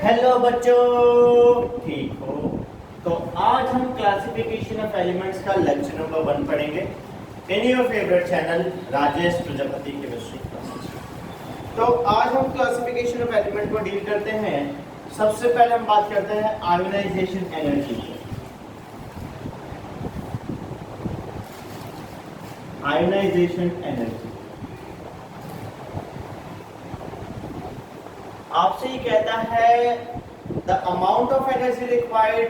Hello बच्चों, ठीक हो? तो आज हम क्लासिफिकेशन ऑफ एलिमेंट्स का लेक्चर नंबर 1 पढ़ेंगे in your favourite channel Rajesh Prajapati chemistry classes. तो आज हम क्लासिफिकेशन ऑफ एलिमेंट को डील करते हैं। सबसे पहले हम बात करते हैं आयोनाइजेशन एनर्जी की। आयोनाइजेशन एनर्जी आपसे ये कहता है the amount of energy required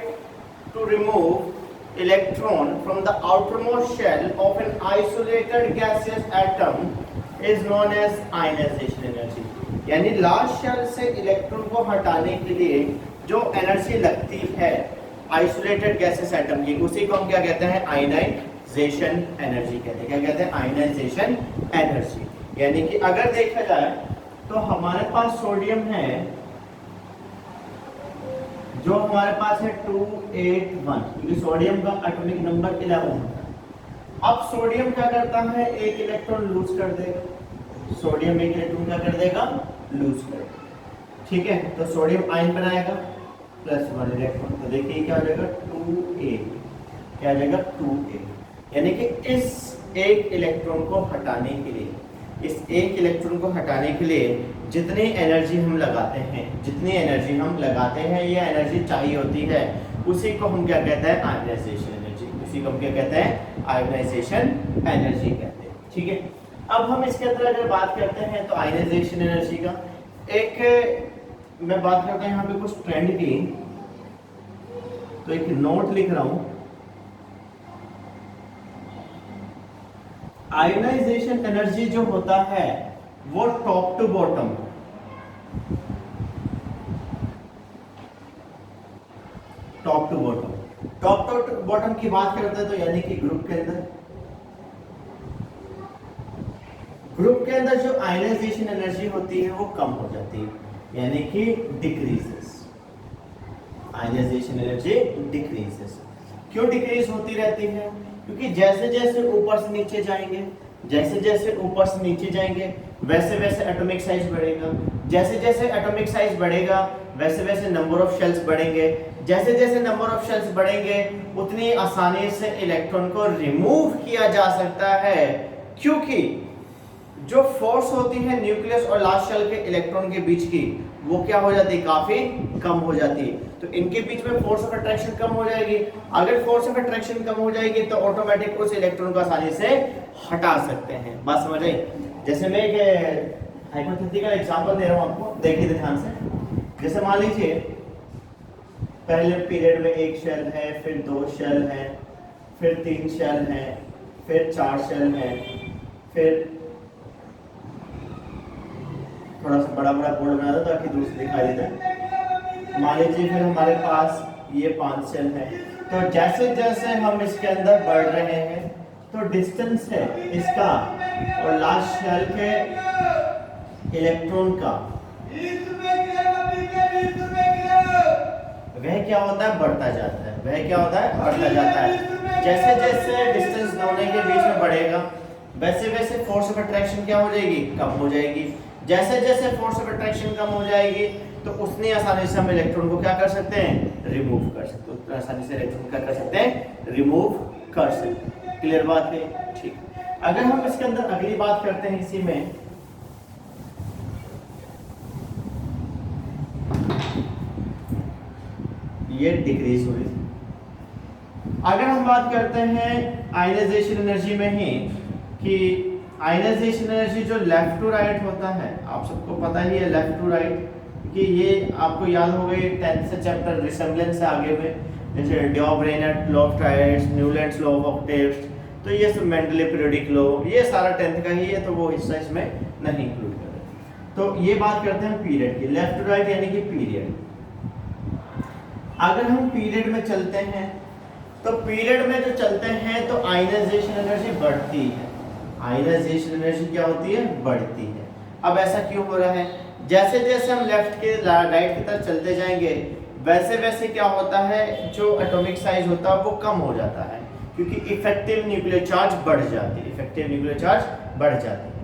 to remove electron from the outermost shell of an isolated gaseous atom is known as ionisation energy. यानी लास्ट शेल से इलेक्ट्रॉन को हटाने के लिए जो एनर्जी लगती है आइसोलेटेड गैसियस एटम की, उसी को हम क्या कहते हैं? आयोनाइजेशन एनर्जी कहते हैं। क्या कहते हैं? Ionisation energy. यानी कि अगर देखा जाए तो हमारे पास सोडियम है, जो हमारे पास है 281, क्योंकि सोडियम का एटॉमिक नंबर 11 है। अब सोडियम क्या करता है? एक इलेक्ट्रॉन लूज कर देगा। सोडियम एक इलेक्ट्रॉन क्या कर देगा? लूज कर देगा। ठीक है, तो सोडियम आयन बनाएगा +1 इलेक्ट्रॉन। तो देखिए क्या हो जाएगा? 2a। क्या हो जाएगा? 2a। यानी कि इस एक इलेक्ट्रॉन को हटाने के लिए, इस एक इलेक्ट्रॉन को हटाने के लिए जितनी एनर्जी हम लगाते हैं, ये एनर्जी चाहिए होती है, उसी को हम क्या कहते हैं? Ionisation energy. उसी को हम क्या कहते हैं? आयोनाइजेशन एनर्जी कहते हैं। ठीक है, अब हम इसके अंदर अगर बात करते हैं तो आयोनाइजेशन एनर्जी का एक मैं बात करता हूं यहाँ पे कुछ ट्रेंड की, तो एक नोट लिख रहा हूं। आयोनाइजेशन एनर्जी जो होता है वो top to bottom, top to bottom की बात करते हैं तो यानी कि ग्रुप के अंदर जो आयोनाइजेशन एनर्जी होती है वो कम हो जाती है, यानी कि डिक्रीजेस। Ionisation energy decreases. क्यों डिक्रीज होती रहती है? क्योंकि जैसे जैसे ऊपर से नीचे जाएंगे वैसे वैसे एटॉमिक साइज बढ़ेगा। जैसे जैसे एटॉमिक साइज बढ़ेगा वैसे वैसे नंबर ऑफ शेल्स बढ़ेंगे। जैसे जैसे नंबर ऑफ शेल्स बढ़ेंगे उतनी आसानी से इलेक्ट्रॉन को रिमूव किया जा सकता है, क्योंकि जो फोर्स होती है न्यूक्लियस और लास्ट शेल के इलेक्ट्रॉन के बीच की, वो क्या हो जाती है? काफी कम हो जाती है। तो इनके बीच में फोर्स ऑफ अट्रैक्शन कम हो जाएगी। अगर फोर्स ऑफ अट्रैक्शन कम हो जाएगी तो ऑटोमेटिक उस इलेक्ट्रॉन को आसानी से हटा सकते हैं। बात समझ आई? जैसे मैं एक हाइपोथेटिकल एग्जांपल दे रहा हूं आपको, देखिए ध्यान से। जैसे मान लीजिए पहले पीरियड में एक शेल है, फिर 2 शेल है, फिर 3 शेल है, फिर 4 शेल है, फिर थोड़ा सा बड़ा बड़ा बोर्ड बना दो ताकि दूर से दिखाई देता है। मान लीजिए फिर हमारे पास ये 5 शेल है। तो जैसे जैसे हम इसके अंदर बढ़ रहे हैं तो डिस्टेंस है इसका और लास्ट शेल के इलेक्ट्रॉन का, वह क्या होता है? बढ़ता जाता है। वह क्या होता है? बढ़ता जाता है। जैसे जैसे डिस्टेंस दोनों के बीच में बढ़ेगा वैसे वैसे फोर्स ऑफ अट्रैक्शन क्या हो जाएगी? कम हो जाएगी। जैसे जैसे फोर्स ऑफ अट्रैक्शन कम हो जाएगी तो उतनी आसानी से हम इलेक्ट्रॉन को क्या कर सकते हैं? रिमूव कर सकते हैं। उतनी आसानी से इलेक्ट्रॉन क्या कर सकते हैं? रिमूव कर सकते हैं। क्लियर बात है? ठीक। अगर हम इसके अंदर अगली बात करते हैं, इसी में ये डिक्रीज हो रही है। अगर हम बात करते हैं आयोनाइजेशन एनर्जी में ही, कि आयोनाइजेशन एनर्जी जो लेफ्ट टू राइट होता है, आप सबको पता ही है लेफ्ट टू राइट, कि ये आपको याद हो गई 10th से चैप्टर रिसेम्बलेंस से आगे में, जैसे Dobereiner law of triads, Newlands law of octaves, तो ये सब मेंडले पीरियोडिक लॉ, ये सारा 10th का ही है, तो वो हिस्सा इसमें नहीं इंक्लूड कर रहे। तो ये बात करते हैं पीरियड की, लेफ्ट टू राइट यानी कि पीरियड। अगर हम पीरियड में चलते हैं तो पीरियड में जो चलते हैं तो आयोनाइजेशन एनर्जी बढ़ती है। आयोनाइजेशन एनर्जी क्या होती है? बढ़ती है। अब ऐसा क्यों हो रहा है? जैसे जैसे हम लेफ्ट के राइट की तरफ चलते जाएंगे वैसे वैसे क्या होता है? जो एटॉमिक साइज होता है वो कम हो जाता है, क्योंकि इफेक्टिव न्यूक्लियर चार्ज बढ़ जाती है।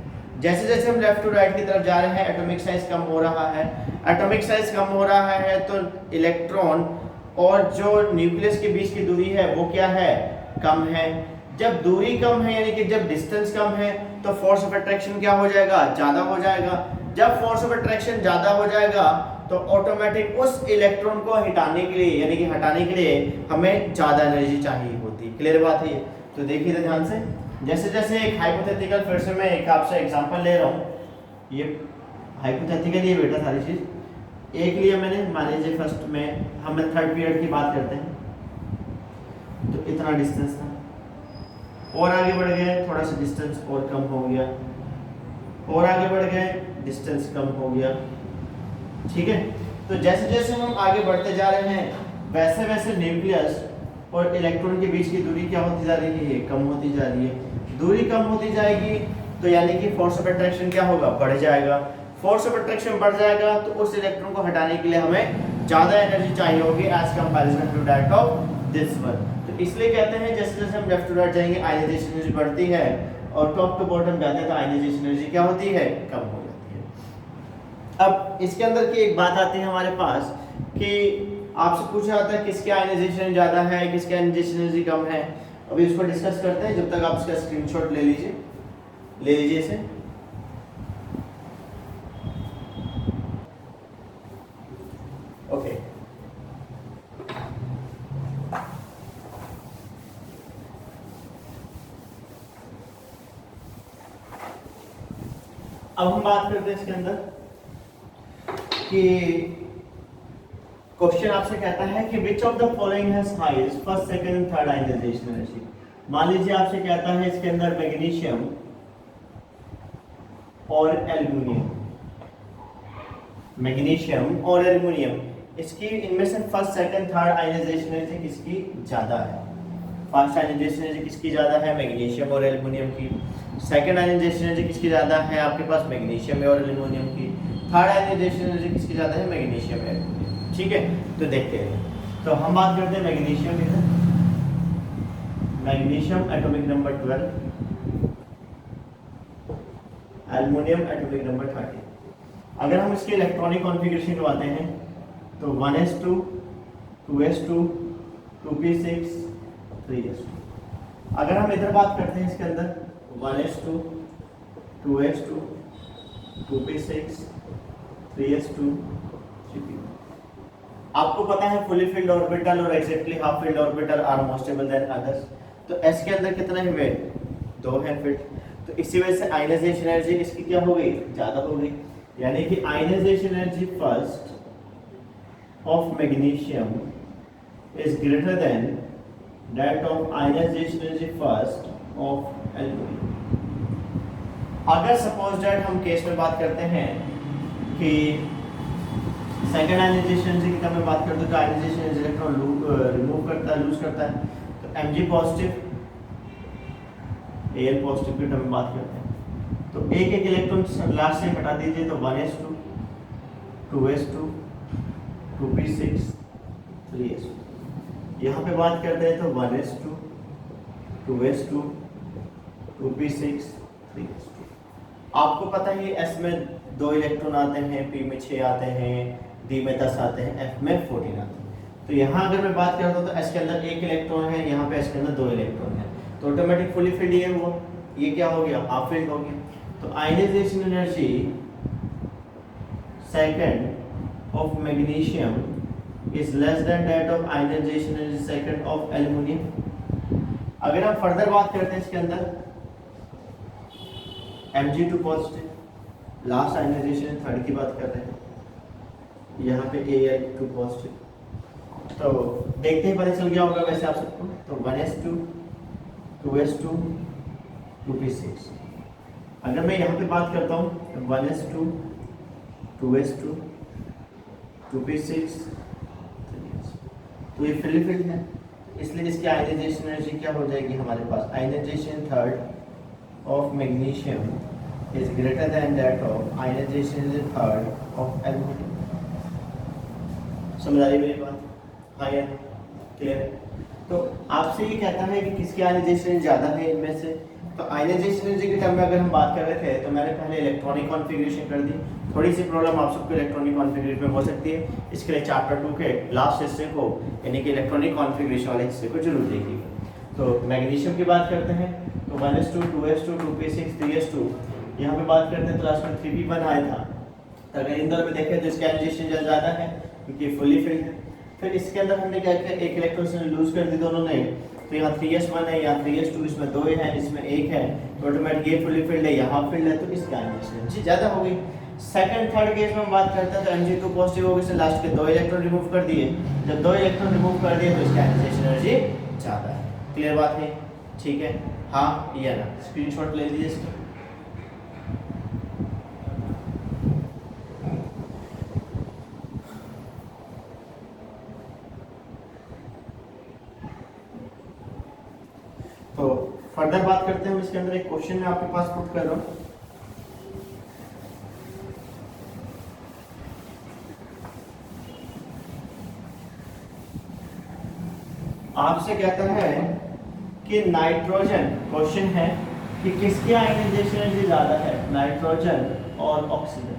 जैसे जैसे हम लेफ्ट टू राइट की तरफ जा रहे हैं एटॉमिक साइज कम हो रहा है। एटॉमिक साइज कम हो रहा है तो इलेक्ट्रॉन और जो न्यूक्लियस के बीच की दूरी है वो क्या है, कम है। जब दूरी कम है यानी कि जब डिस्टेंस कम है तो फोर्स ऑफ अट्रैक्शन क्या हो जाएगा, ज्यादा हो जाएगा। जब फोर्स ऑफ अट्रैक्शन ज्यादा हो जाएगा तो ऑटोमेटिक उस इलेक्ट्रॉन को हटाने के लिए यानी कि हटाने के लिए हमें ज्यादा एनर्जी चाहिए होती। क्लियर बात है। तो देखिए ध्यान से, जैसे जैसे एक हाइपोथेटिकल, फिर से मैं एक आपसे एग्जांपल ले रहा हूँ, ये हाइपोथेटिकल ही बेटा सारी चीज एक लिया मैंने, मान लीजिए फर्स्ट में हम थर्ड पीरियड की बात करते हैं तो इतना डिस्टेंस था, और आगे बढ़ गए थोड़ा सा डिस्टेंस और कम हो गया, और आगे बढ़ गए डिस्टेंस कम हो गया। ठीक है, तो जैसे जैसे हम आगे बढ़ते जा रहे हैं वैसे वैसे न्यूक्लियस और इलेक्ट्रॉन के बीच की दूरी क्या होती जा रही है, कम होती जा रही है। दूरी कम होती जाएगी तो यानी कि फोर्स ऑफ अट्रैक्शन क्या होगा, बढ़ जाएगा। फोर्स ऑफ अट्रैक्शन बढ़ जाएगा तो उस इलेक्ट्रॉन को हटाने के लिए हमें ज्यादा एनर्जी चाहिए होगी as comparison to that of this one. तो इसलिए कहते हैं जैसे जैसे हम लेफ्ट टू राइट जाएंगे आयनाइजेशन एनर्जी बढ़ती है, और टॉप टू बॉटम जाते हैं तो आयनाइजेशन एनर्जी क्या होती है, कम हो जाती है। अब इसके अंदर की एक बात आती है हमारे पास कि आपसे पूछा जाता है किसके आयनाइजेशन ज्यादा है, किसके आयनाइजेशन एनर्जी कम है। अभी इसको डिस्कस करते हैं, जब तक आप इसका स्क्रीनशॉट ले लीजिए इसे। ओके, अब हम बात करते हैं इसके अंदर कि क्वेश्चन आपसे कहता है कि which of the following has highest first second and third ionisation energy. मान लीजिए आपसे कहता है इसके अंदर मैग्नीशियम और एल्युमिनियम, मैग्नीशियम और एल्युमिनियम, इसकी इनमें से first second third ionisation energy किसकी ज्यादा है। फर्स्ट आयनाइजेशन एनर्जी किसकी ज्यादा है, मैग्नीशियम और एल्युमिनियम की। सेकंड आयनाइजेशन एनर्जी किसकी ज्यादा है, आपके पास मैग्नीशियम और एल्युमिनियम की। थर्ड आयनाइजेशन एनर्जी किसकी ज्यादा है, मैग्नीशियम और एल्युमिनियम। ठीक है, तो देखते हैं। तो हम बात करते हैं मैग्नीशियम इधर, magnesium atomic number 12, aluminium atomic number 13। अगर हम इसके इलेक्ट्रॉनिक कॉन्फ़िगरेशन करवाते हैं तो 1s2 2s2 2p6 3s2। अगर हम इधर बात करते हैं इसके अंदर 1s2 2s2 2p6 3s2 3p। आपको पता है फुली फिल्ड ऑर्बिटल और exactly half filled orbital are more stable than others. तो s के अंदर कितने हुए, 2 है फिट। तो इसी वजह से आयनाइजेशन एनर्जी इसकी क्या हो गई, ज्यादा हो गई। यानी कि ionization energy first of magnesium is greater than that of ionization energy first of aluminium. अगर सपोज दैट हम केस में बात करते हैं कि सेकंड आयनाइजेशन एनर्जी की कम में बात करते हैं तो आयनाइजेशन एनर्जी इलेक्ट्रॉन रिमूव करता है, लूज करता है। तो Mg पॉजिटिव Al पॉजिटिव की टर्म में बात करते हैं तो एक एक इलेक्ट्रॉन लास्ट से हटा दीजिए तो 1s2 2s2 2p6 3s2। यहाँ पे बात करते हैं तो 1s2 2s2 2p6 3s2। आपको पता है S में 2 इलेक्ट्रॉन आते हैं, P में 6 आते हैं, D में 10 आते हैं, F में 14 आते हैं। तो यहाँ अगर मैं बात करता हूँ तो S के अंदर 1 इलेक्ट्रॉन है, यहाँ पे S के अंदर 2 इलेक्ट्रॉन है, तो ऑटोमेटिक फुली फिल्ड ये हुआ, ये क्या हो गया, हाफ फिल्ड हो गया। तो ionization energy second of magnesium is less than that of ionization energy second of aluminium. अगर हम फर्दर बात करते हैं इसके अंदर Mg2 positive, last ionization third की बात कर रहे हैं, यहाँ पे Al2 पॉजिटिव। तो देखते ही पता चल गया होगा वैसे आप सबको। तो 1s2 2s2 2p6। अगर मैं यहाँ पे बात करता हूँ तो 1s2 2s2 2p6 तो ये फुली फिल्ड है, इसलिए इसकी आयनाइजेशन एनर्जी क्या हो जाएगी हमारे पास, ionization third of magnesium is greater than that of ionization third of aluminium. समझ आ रही मेरी बात? हाँ या क्लियर? तो आपसे ये कहता है कि किसकी आयनाइजेशन ज़्यादा है इनमें से। तो आयनाइजेशन एनर्जी के टर्म में अगर हम बात कर रहे थे तो मैंने पहले इलेक्ट्रॉनिक कॉन्फ़िगरेशन कर दी। थोड़ी सी प्रॉब्लम आप सबको इलेक्ट्रॉनिक कॉन्फ़िगरेशन में हो सकती है, इसके लिए चैप्टर 2 के लास्ट हिस्से को यानी कि इलेक्ट्रॉनिक कॉन्फ़िगरेशन वाले हिस्से को जरूर देखिएगा। तो मैग्नीशियम की बात करते हैं तो 1s2 2s2 2p6 3s2, यहाँ पे बात करते हैं तो लास्ट में 3p1 आया था। तो अगर इन दोनों में देखें तो इसका आयनाइजेशन ज़्यादा है क्योंकि फुली फिल्ड है। फिर इसके अंदर हमने क्या किया, एक इलेक्ट्रॉन लूज कर दी दोनों ने, तो यहाँ 3s1 है, यहाँ 3s2, इसमें 2 है, इसमें 1 है, तो ऑटोमेटिक ये फुली फिल्ड है, यहाँ फिल्ड है, तो इसका आयनाइजेशन ज़्यादा हो गई। सेकंड थर्ड केस में हम बात करते हैं तो Mg2 पॉजिटिव हो गई, इससे लास्ट के 2 इलेक्ट्रॉन रिमूव कर दिए। जब 2 इलेक्ट्रॉन रिमूव कर दिए तो इसका आयनाइजेशन एनर्जी ज़्यादा है। क्लियर बात है? ठीक है, हाँ या ना? स्क्रीनशॉट ले लीजिए इसका। तो फर्दर बात करते हैं, इसके अंदर एक क्वेश्चन मैं आपके पास पुट कर रहा हूं। आपसे कहता है कि नाइट्रोजन, क्वेश्चन है कि किसकी आयनाइजेशन एनर्जी ज्यादा है, नाइट्रोजन और ऑक्सीजन।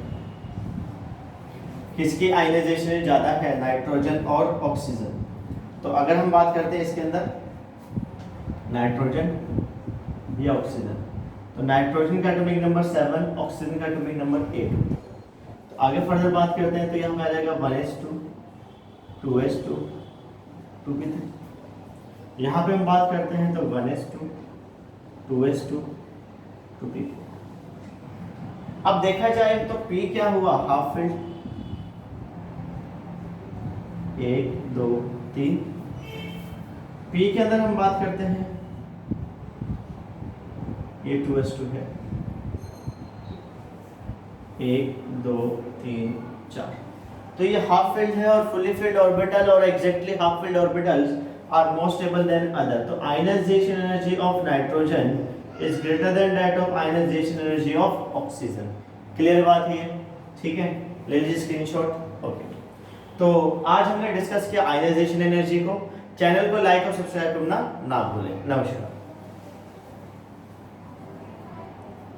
किसकी आयनाइजेशन ज्यादा है, नाइट्रोजन और ऑक्सीजन। तो अगर हम बात करते हैं इसके अंदर नाइट्रोजन या ऑक्सीजन, तो नाइट्रोजन का एटॉमिक नंबर 7, ऑक्सीजन का एटॉमिक नंबर 8। तो आगे फर्दर बात करते हैं तो यहाँ पे आ जाएगा 1s2 2s2 2p3। यहाँ पे हम बात करते हैं तो 1s2 2s2 2p4। अब देखा जाए तो p क्या हुआ, हाफ फिल्ड, 1 2 3। p के अंदर हम बात करते हैं ये 2s2 है, 1 2 3 4। तो ये हाफ फील्ड है और फुली फील्ड ऑर्बिटल और exactly half filled orbitals are more stable than other. तो ionization energy of nitrogen is greater than that of ionization energy of oxygen. Clear बात है? ठीक है, ले लीजिए स्क्रीनशॉट। ओके, तो आज हमने डिस्कस किया आयनाइजेशन एनर्जी को। चैनल को लाइक और सब्सक्राइब करना ना भूलें। नमस्कार।